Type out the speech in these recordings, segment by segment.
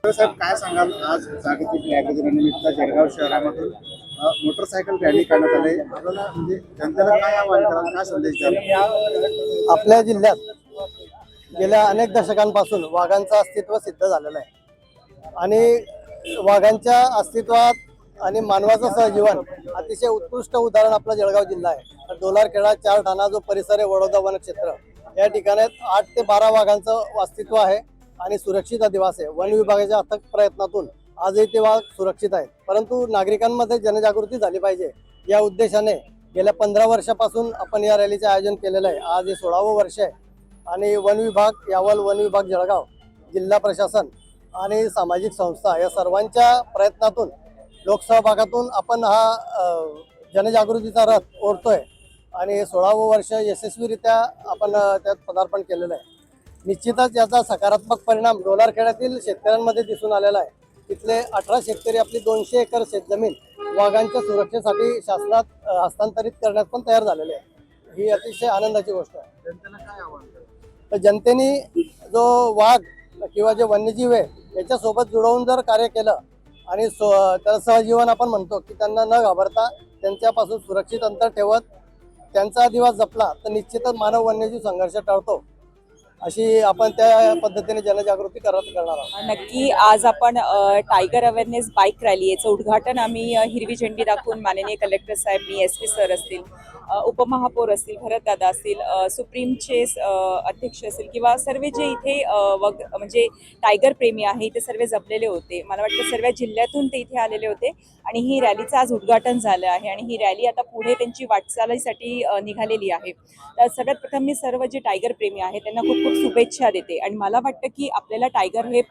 साहेब काय सांगाल, आज जागतिक व्याघ्र दिनानिमित्त जळगाव शहरामधून मोटरसायकल रॅली करण्यात आली. आपल्याला म्हणजे जनतेला काय आवाहन कराल, काय संदेश द्याल? आपल्या जिल्ह्यात गेल्या अनेक दशकांपासून वाघांचं अस्तित्व सिद्ध झालेलं आहे आणि वाघांच्या अस्तित्वात आणि मानवाचं सहजीवन अतिशय उत्कृष्ट उदाहरण आपला जळगाव जिल्हा आहे. डोलारखेडा, चारठाणा जो परिसर आहे, वडोदा वन क्षेत्र, या ठिकाणी 8 ते 12 वाघांचं अस्तित्व आहे आणि सुरक्षित अधिवास आहे. वन विभागाच्या अथक प्रयत्नातून आजही ते वाघ सुरक्षित आहेत, परंतु नागरिकांमध्ये जनजागृती झाली पाहिजे या उद्देशाने गेल्या 15 वर्षापासून आपण या रॅलीचे आयोजन केलेलं आहे. आज हे 16वं वर्ष आहे आणि वन विभाग, यावल वन विभाग जळगाव, जिल्हा प्रशासन आणि सामाजिक संस्था या सर्वांच्या प्रयत्नातून, लोकसहभागातून आपण हा जनजागृतीचा रथ ओढतोय आणि 16वं वर्ष यशस्वीरित्या आपण त्यात पदार्पण केलेलं आहे. निश्चितच याचा सकारात्मक परिणाम डोलारखेड्यातील शेतकऱ्यांमध्ये दिसून आलेला आहे. तिथले 18 शेतकरी आपली 200 एकर शेतजमीन वाघांच्या सुरक्षेसाठी शासनात हस्तांतरित करण्यास पण तयार झालेले आहे. ही अतिशय आनंदाची गोष्ट आहे. जनतेला काय आवाहन कराल? तर जनतेने जो वाघ किंवा जे वन्यजीव आहे याच्यासोबत जुळवून जर कार्य केलं आणि त्याला सहजीवन आपण म्हणतो की त्यांना न घाबरता त्यांच्यापासून सुरक्षित अंतर ठेवत त्यांचा दिवस जपला तर निश्चितच मानव वन्यजीव संघर्ष टळतो, अशी आपण त्या पद्धतीने जनजागृती करणार आहोत. नक्की आज आपण टायगर अवेअरनेस बाईक रॅली याचं उद्घाटन आम्ही हिरवी झेंडी दाखवून माननीय कलेक्टर साहेब, मी SP सर असतील, उपमहापौर असतील, भरतदादा असतील, सुप्रीमचे अध्यक्ष असतील किंवा सर्व जे इथे म्हणजे टायगर प्रेमी आहे ते सर्व जमलेले होते. मला वाटतं सर्व जिल्ह्यातून ते इथे आलेले होते आणि ही रॅलीचं आज उद्घाटन झालं आहे आणि ही रॅली आता पुढे त्यांची वाटचालीसाठी निघालेली आहे. तर सगळ्यात प्रथम मी सर्व जे टायगर प्रेमी आहेत त्यांना खूप खूप शुभेच्छा देते आणि मला वाटतं की आपल्याला टायगर हे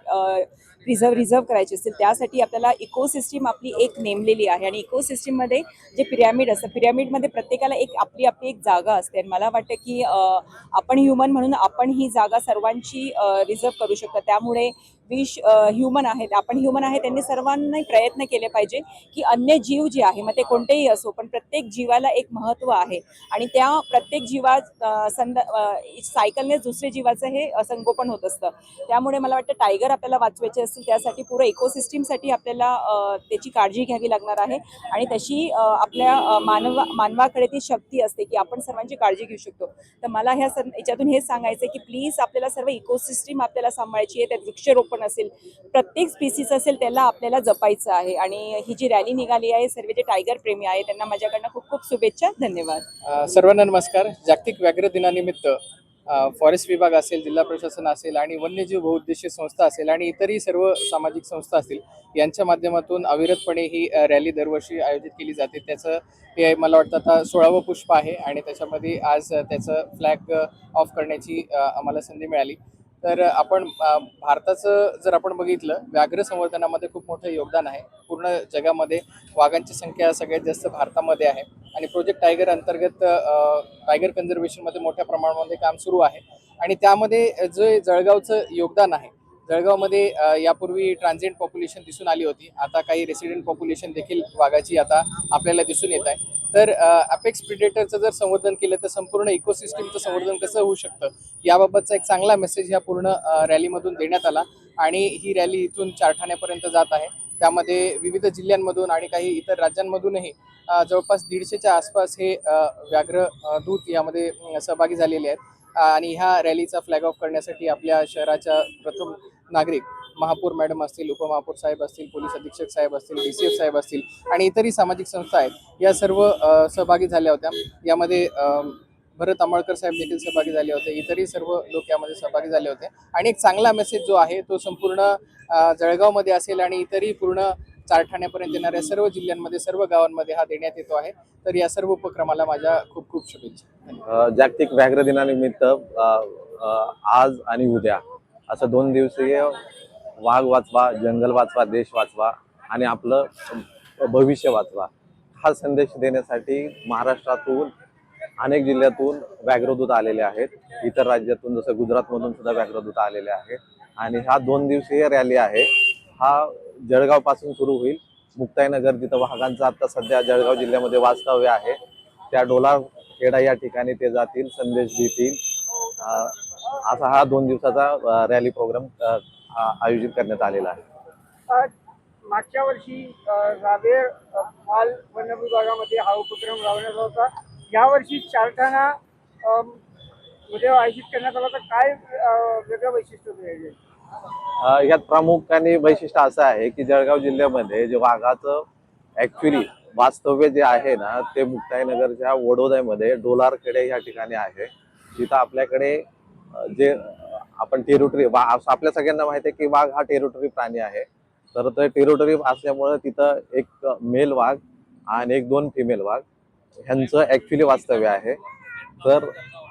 रिझर्व करायचे असतील त्यासाठी आपल्याला इकोसिस्टीम आपली एक नेमलेली आहे आणि इकोसिस्टीममध्ये जे पिरॅमिड असतं, पिरॅमिडमध्ये प्रत्येकाला आपली एक जागा असते आणि मला वाटतं की आपण ह्युमन म्हणून आपण ही जागा सर्वांची रिझर्व करू शकतो. त्यामुळे ह्युमन आहेत, आपण ह्युमन आहे, त्यांनी सर्वांनी प्रयत्न केले पाहिजे की अन्य जीव जे आहे मग ते कोणतेही असो पण प्रत्येक जीवाला एक महत्त्व आहे आणि त्या प्रत्येक सायकलनेच दुसऱ्या जीवाचं हे संगोपन होत असतं. त्यामुळे मला वाटतं टायगर आपल्याला वाचवायचे असतील त्यासाठी पूर्ण इकोसिस्टीमसाठी आपल्याला त्याची काळजी घ्यावी लागणार आहे आणि तशी आपल्या मानवाकडे ती शक्ती असते की आपण सर्वांची काळजी घेऊ शकतो. तर मला याच्यातून हेच सांगायचं आहे की प्लीज आपल्याला सर्व इकोसिस्टीम आपल्याला सांभाळायची आहे. त्यात वृक्षारोपण असेल, प्रत्येक स्पीसीस असेल त्याला आपल्याला जपायचं आहे आणि ही जी रॅली निघाली आहे, सर्व जे टायगर प्रेमी आहे त्यांना माझ्याकडनं खूप खूप शुभेच्छा. धन्यवाद. सर्वांना नमस्कार. जागतिक व्याघ्र दिनानिमित्त फॉरेस्ट विभाग असेल, जिल्हा प्रशासन असेल आणि वन्यजीव बहुउद्देशीय संस्था असेल आणि इतरही सर्व सामाजिक संस्था असतील यांच्या माध्यमातून अविरतपणे ही रॅली दरवर्षी आयोजित केली जाते. त्याचं हे मला वाटतं आता 16वं पुष्प आहे आणि त्याच्यामध्ये आज त्याचं फ्लॅग ऑफ करण्याची आम्हाला संधी मिळाली. तर आपण भारताचं जर आपण बघितलं, व्याघ्र संवर्धनामध्ये खूप मोठं योगदान आहे. पूर्ण जगामध्ये वाघांची संख्या सगळ्यात जास्त भारतामध्ये आहे आणि प्रोजेक्ट टायगर अंतर्गत टायगर कन्झर्वेशनमध्ये मोठ्या प्रमाणामध्ये काम सुरू आहे आणि त्यामध्ये जे जळगावचं योगदान आहे, जळगावमध्ये यापूर्वी ट्रान्झिएंट पॉप्युलेशन दिसून आली होती, आता काही रेसिडेंट पॉप्युलेशन देखील वाघाची आता आपल्याला दिसून येत आहे. तर अपेक्स प्रिडेटरचं जर संवर्धन केलं तर संपूर्ण इकोसिस्टीमचं संवर्धन कसं होऊ शकतं याबाबतचा एक चांगला मेसेज ह्या पूर्ण रॅलीमधून देण्यात आला आणि ही रॅली इथून चारठाण्यापर्यंत जात आहे. त्यामध्ये विविध जिल्ह्यांमधून आणि काही इतर राज्यांमधूनही जवळपास 150च्या आसपास हे व्याघ्र दूत यामध्ये सहभागी झालेले आहेत आणि ह्या रॅलीचा फ्लॅग ऑफ करण्यासाठी आपल्या शहराच्या प्रथम नागरिक महापौर मॅडम असतील, उपमहापौर साहेब असतील, पोलीस अधीक्षक साहेब असतील, DCF साहेब असतील आणि इतरही सामाजिक संस्था आहेत, या सर्व सहभागी झाल्या होत्या. यामध्ये भरत आंबळकर साहेब देखील सहभागी झाले होते, इतरही सर्व लोक यामध्ये सहभागी झाले होते आणि एक चांगला मेसेज जो आहे तो संपूर्ण जळगावमध्ये असेल आणि इतरही पूर्ण चारठाण्यापर्यंत येणाऱ्या सर्व जिल्ह्यांमध्ये, सर्व गावांमध्ये हा देण्यात येतो आहे. तर या सर्व उपक्रमाला माझ्या खूप खूप शुभेच्छा. जागतिक व्याघ्र दिनानिमित्त आज आणि उद्या असं 2 दिवसीय वाघ वाचवा, जंगल वाचवा, देश वाचवा आणि आपलं भविष्य वाचवा हा संदेश देण्यासाठी महाराष्ट्रातून अनेक जिल्ह्यातून व्याघ्रदूत आलेले आहेत. इतर राज्यातून जसं गुजरातमधून सुद्धा व्याघ्रदूत आलेले आहेत आणि हा 2 दिवसीय रॅली आहे. हा जळगाव पासून सुरू होईल. मुक्ताईनगर, जिथं वाघांचं आता सध्या जळगाव जिल्ह्यामध्ये वास्तव्य आहे, त्या डोलारखेडा या ठिकाणी ते जातील, संदेश देतील. असा हा 2 दिवसाचा रॅली प्रोग्राम आयोजित करण्यात आलेला आहे. मागच्या वर्षी रावेर माल वन विभागामध्ये हा उपक्रम राबवण्यात होता. यावर्षी चारठाणा मध्ये आयोजित करण्यात आला, तर काय वेगळं वैशिष्ट्य मिळेल? यात प्रामुख्याने वैशिष्ट्य असं आहे की जळगाव जिल्ह्यामध्ये जे वाघाचं ऍक्च्युली वास्तव्य जे आहे ना ते मुक्ताईनगरच्या वडोदऱ्यामध्ये डोलारखेडे या ठिकाणी आहे. जिथं आपल्याकडे जे आपण टेरिटरी आपल्या सगळ्यांना माहिती आहे की वाघ हा टेरिटरी प्राणी आहे. तर ते टेरिटरी असल्यामुळे तिथं एक मेल वाघ आणि दोन फिमेल वाघ ह्यांचं ऍक्च्युली वास्तव्य आहे. तर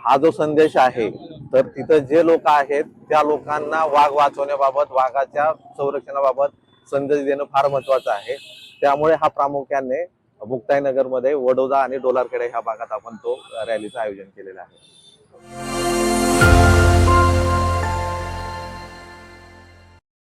हा जो संदेश आहे तर तिथं जे लोक आहेत त्या लोकांना वाघ वाचवण्याबाबत वाघाच्या संरक्षणाबाबत संदेश देणं फार महत्वाचं आहे. त्यामुळे हा प्रामुख्याने मुक्ताईनगरमध्ये वडोदा आणि डोलारखेडे ह्या भागात आपण तो रॅलीचं आयोजन केलेलं आहे.